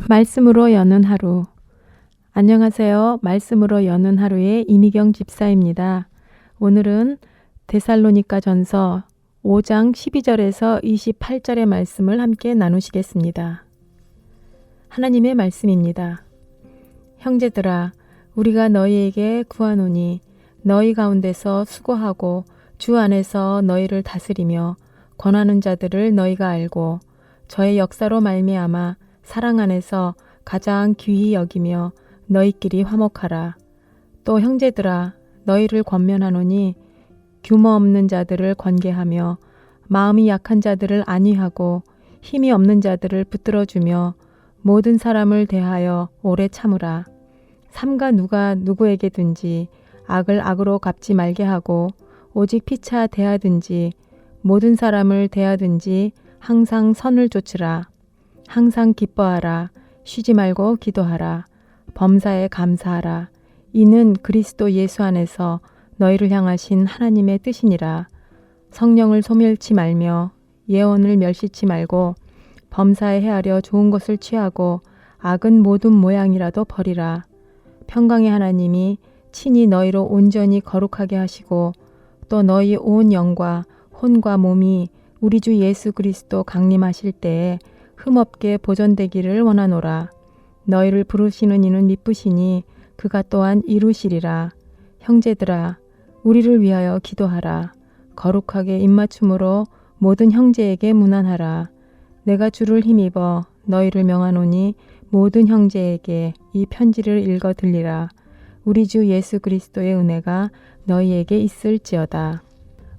말씀으로 여는 하루. 안녕하세요. 말씀으로 여는 하루의 이미경 집사입니다. 오늘은 데살로니가 전서 5장 12절에서 28절의 말씀을 함께 나누시겠습니다. 하나님의 말씀입니다. 형제들아, 우리가 너희에게 구하노니 너희 가운데서 수고하고 주 안에서 너희를 다스리며 권하는 자들을 너희가 알고 저의 역사로 말미암아 사랑 안에서 가장 귀히 여기며 너희끼리 화목하라. 또 형제들아, 너희를 권면하노니 규모 없는 자들을 권계하며 마음이 약한 자들을 안위하고 힘이 없는 자들을 붙들어주며 모든 사람을 대하여 오래 참으라. 삼가 누가 누구에게든지 악을 악으로 갚지 말게 하고 오직 피차 대하든지 모든 사람을 대하든지 항상 선을 좇으라. 항상 기뻐하라. 쉬지 말고 기도하라. 범사에 감사하라. 이는 그리스도 예수 안에서 너희를 향하신 하나님의 뜻이니라. 성령을 소멸치 말며 예언을 멸시치 말고 범사에 헤아려 좋은 것을 취하고 악은 모든 모양이라도 버리라. 평강의 하나님이 친히 너희로 온전히 거룩하게 하시고 또 너희 온 영과 혼과 몸이 우리 주 예수 그리스도 강림하실 때에 흠없게 보존되기를 원하노라. 너희를 부르시는 이는 미쁘시니 그가 또한 이루시리라. 형제들아, 우리를 위하여 기도하라. 거룩하게 입맞춤으로 모든 형제에게 문안하라. 내가 주를 힘입어 너희를 명하노니 모든 형제에게 이 편지를 읽어 들리라. 우리 주 예수 그리스도의 은혜가 너희에게 있을지어다.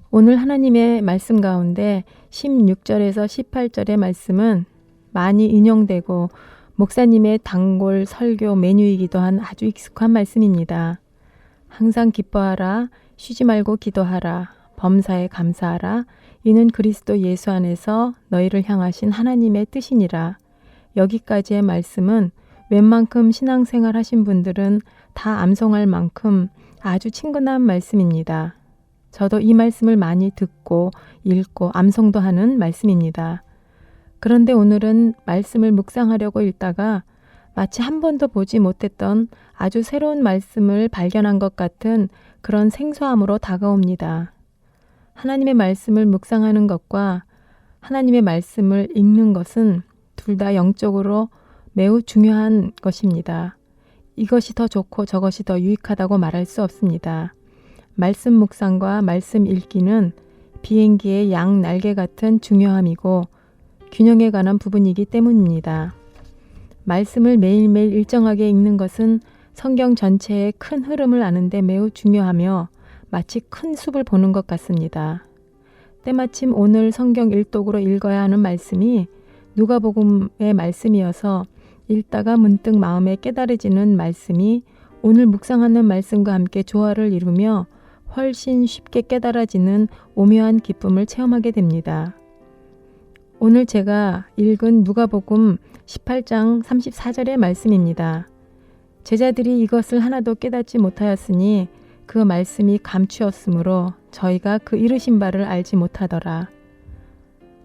오늘 하나님의 말씀 가운데 16절에서 18절의 말씀은 많이 인용되고 목사님의 단골 설교 메뉴이기도 한 아주 익숙한 말씀입니다. 항상 기뻐하라. 쉬지 말고 기도하라. 범사에 감사하라. 이는 그리스도 예수 안에서 너희를 향하신 하나님의 뜻이니라. 여기까지의 말씀은 웬만큼 신앙생활 하신 분들은 다 암송할 만큼 아주 친근한 말씀입니다. 저도 이 말씀을 많이 듣고 읽고 암송도 하는 말씀입니다. 그런데 오늘은 말씀을 묵상하려고 읽다가 마치 한 번도 보지 못했던 아주 새로운 말씀을 발견한 것 같은 그런 생소함으로 다가옵니다. 하나님의 말씀을 묵상하는 것과 하나님의 말씀을 읽는 것은 둘 다 영적으로 매우 중요한 것입니다. 이것이 더 좋고 저것이 더 유익하다고 말할 수 없습니다. 말씀 묵상과 말씀 읽기는 비행기의 양 날개 같은 중요함이고 균형에 관한 부분이기 때문입니다. 말씀을 매일매일 일정하게 읽는 것은 성경 전체의 큰 흐름을 아는데 매우 중요하며 마치 큰 숲을 보는 것 같습니다. 때마침 오늘 성경 일독으로 읽어야 하는 말씀이 누가복음의 말씀이어서 읽다가 문득 마음에 깨달아지는 말씀이 오늘 묵상하는 말씀과 함께 조화를 이루며 훨씬 쉽게 깨달아지는 오묘한 기쁨을 체험하게 됩니다. 오늘 제가 읽은 누가복음 18장 34절의 말씀입니다. 제자들이 이것을 하나도 깨닫지 못하였으니 그 말씀이 감추었으므로 저희가 그 이르신 바를 알지 못하더라.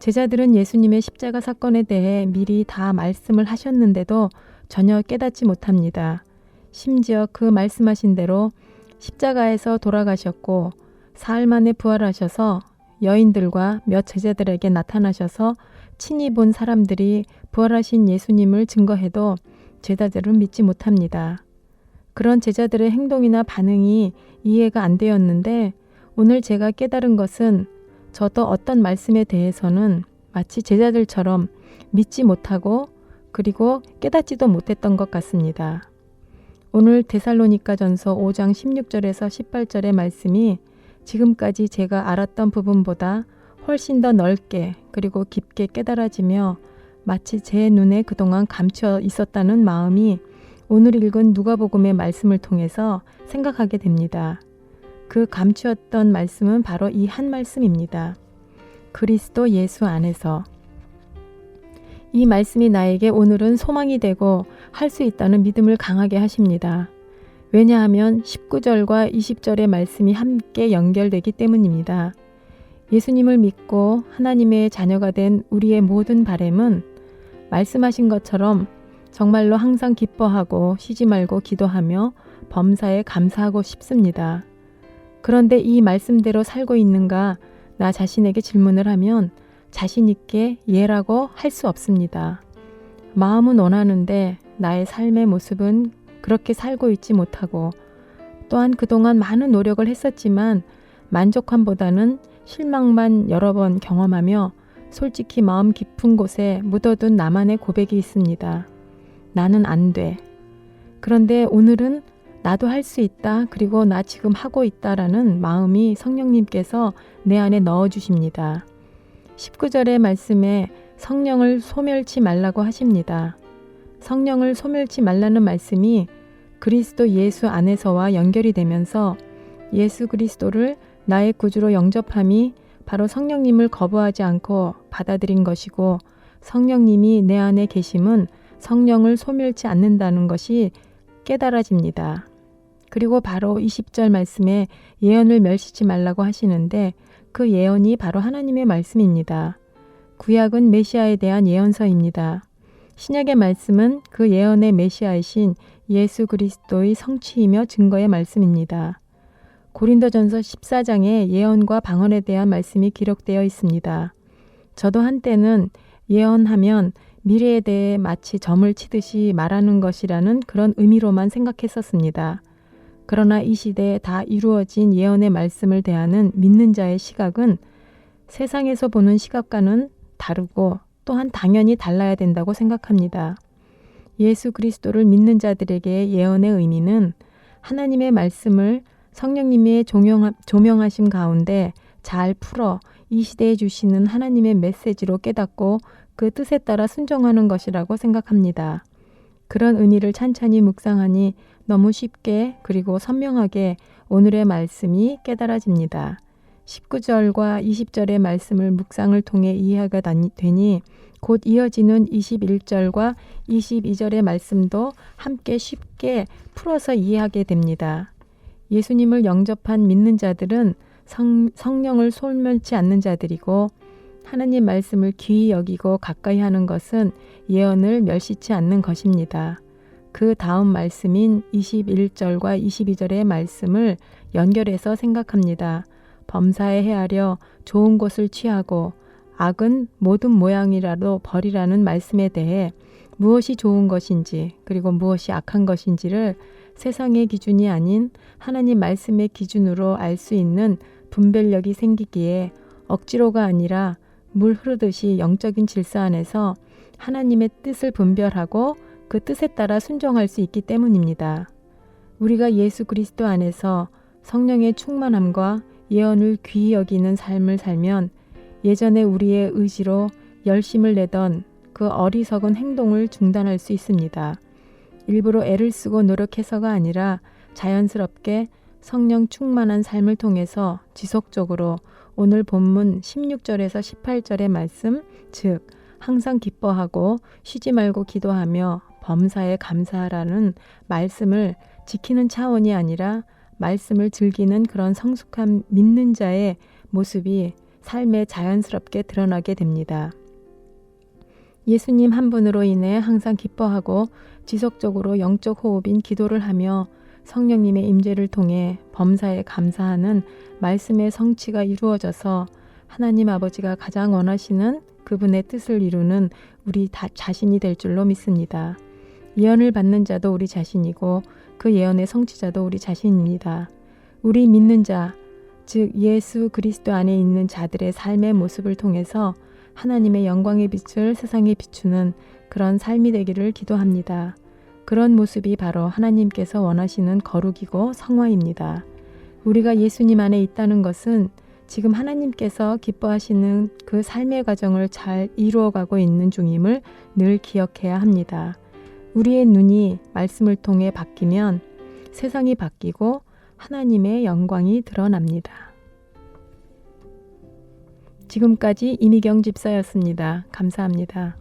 제자들은 예수님의 십자가 사건에 대해 미리 다 말씀을 하셨는데도 전혀 깨닫지 못합니다. 심지어 그 말씀하신 대로 십자가에서 돌아가셨고 사흘 만에 부활하셔서 여인들과 몇 제자들에게 나타나셔서 친히 본 사람들이 부활하신 예수님을 증거해도 제자들은 믿지 못합니다. 그런 제자들의 행동이나 반응이 이해가 안 되었는데 오늘 제가 깨달은 것은 저도 어떤 말씀에 대해서는 마치 제자들처럼 믿지 못하고 그리고 깨닫지도 못했던 것 같습니다. 오늘 데살로니가 전서 5장 16절에서 18절의 말씀이 지금까지 제가 알았던 부분보다 훨씬 더 넓게 그리고 깊게 깨달아지며 마치 제 눈에 그동안 감추어 있었다는 마음이 오늘 읽은 누가복음의 말씀을 통해서 생각하게 됩니다. 그 감추었던 말씀은 바로 이 한 말씀입니다. 그리스도 예수 안에서. 이 말씀이 나에게 오늘은 소망이 되고 할 수 있다는 믿음을 강하게 하십니다. 왜냐하면 19절과 20절의 말씀이 함께 연결되기 때문입니다. 예수님을 믿고 하나님의 자녀가 된 우리의 모든 바람은 말씀하신 것처럼 정말로 항상 기뻐하고 쉬지 말고 기도하며 범사에 감사하고 싶습니다. 그런데 이 말씀대로 살고 있는가 나 자신에게 질문을 하면 자신 있게 예라고 할 수 없습니다. 마음은 원하는데 나의 삶의 모습은 그렇게 살고 있지 못하고 또한 그동안 많은 노력을 했었지만 만족함보다는 실망만 여러 번 경험하며 솔직히 마음 깊은 곳에 묻어둔 나만의 고백이 있습니다. 나는 안 돼. 그런데 오늘은 나도 할 수 있다. 그리고 나 지금 하고 있다라는 마음이 성령님께서 내 안에 넣어주십니다. 19절의 말씀에 성령을 소멸치 말라고 하십니다. 성령을 소멸치 말라는 말씀이 그리스도 예수 안에서와 연결이 되면서 예수 그리스도를 나의 구주로 영접함이 바로 성령님을 거부하지 않고 받아들인 것이고 성령님이 내 안에 계심은 성령을 소멸치 않는다는 것이 깨달아집니다. 그리고 바로 20절 말씀에 예언을 멸시치 말라고 하시는데 그 예언이 바로 하나님의 말씀입니다. 구약은 메시아에 대한 예언서입니다. 신약의 말씀은 그 예언의 메시아이신 예수 그리스도의 성취이며 증거의 말씀입니다. 고린도전서 14장에 예언과 방언에 대한 말씀이 기록되어 있습니다. 저도 한때는 예언하면 미래에 대해 마치 점을 치듯이 말하는 것이라는 그런 의미로만 생각했었습니다. 그러나 이 시대에 다 이루어진 예언의 말씀을 대하는 믿는 자의 시각은 세상에서 보는 시각과는 다르고 또한 당연히 달라야 된다고 생각합니다. 예수 그리스도를 믿는 자들에게 예언의 의미는 하나님의 말씀을 성령님의 조명하심 가운데 잘 풀어 이 시대에 주시는 하나님의 메시지로 깨닫고 그 뜻에 따라 순종하는 것이라고 생각합니다. 그런 의미를 찬찬히 묵상하니 너무 쉽게 그리고 선명하게 오늘의 말씀이 깨달아집니다. 19절과 20절의 말씀을 묵상을 통해 이해가 되니 곧 이어지는 21절과 22절의 말씀도 함께 쉽게 풀어서 이해하게 됩니다. 예수님을 영접한 믿는 자들은 성령을 소멸치 않는 자들이고 하나님 말씀을 귀히 여기고 가까이 하는 것은 예언을 멸시치 않는 것입니다. 그 다음 말씀인 21절과 22절의 말씀을 연결해서 생각합니다. 범사에 헤아려 좋은 것을 취하고 악은 모든 모양이라도 버리라는 말씀에 대해 무엇이 좋은 것인지 그리고 무엇이 악한 것인지를 세상의 기준이 아닌 하나님 말씀의 기준으로 알 수 있는 분별력이 생기기에 억지로가 아니라 물 흐르듯이 영적인 질서 안에서 하나님의 뜻을 분별하고 그 뜻에 따라 순종할 수 있기 때문입니다. 우리가 예수 그리스도 안에서 성령의 충만함과 예언을 귀히 여기는 삶을 살면 예전에 우리의 의지로 열심을 내던 그 어리석은 행동을 중단할 수 있습니다. 일부러 애를 쓰고 노력해서가 아니라 자연스럽게 성령 충만한 삶을 통해서 지속적으로 오늘 본문 16절에서 18절의 말씀, 즉 항상 기뻐하고 쉬지 말고 기도하며 범사에 감사하라는 말씀을 지키는 차원이 아니라 말씀을 즐기는 그런 성숙한 믿는 자의 모습이 삶에 자연스럽게 드러나게 됩니다. 예수님 한 분으로 인해 항상 기뻐하고 지속적으로 영적 호흡인 기도를 하며 성령님의 임재를 통해 범사에 감사하는 말씀의 성취가 이루어져서 하나님 아버지가 가장 원하시는 그분의 뜻을 이루는 우리 자신이 될 줄로 믿습니다. 예언을 받는 자도 우리 자신이고 그 예언의 성취자도 우리 자신입니다. 우리 믿는 자, 즉 예수 그리스도 안에 있는 자들의 삶의 모습을 통해서 하나님의 영광의 빛을 세상에 비추는 그런 삶이 되기를 기도합니다. 그런 모습이 바로 하나님께서 원하시는 거룩이고 성화입니다. 우리가 예수님 안에 있다는 것은 지금 하나님께서 기뻐하시는 그 삶의 과정을 잘 이루어가고 있는 중임을 늘 기억해야 합니다. 우리의 눈이 말씀을 통해 바뀌면 세상이 바뀌고 하나님의 영광이 드러납니다. 지금까지 이미경 집사였습니다. 감사합니다.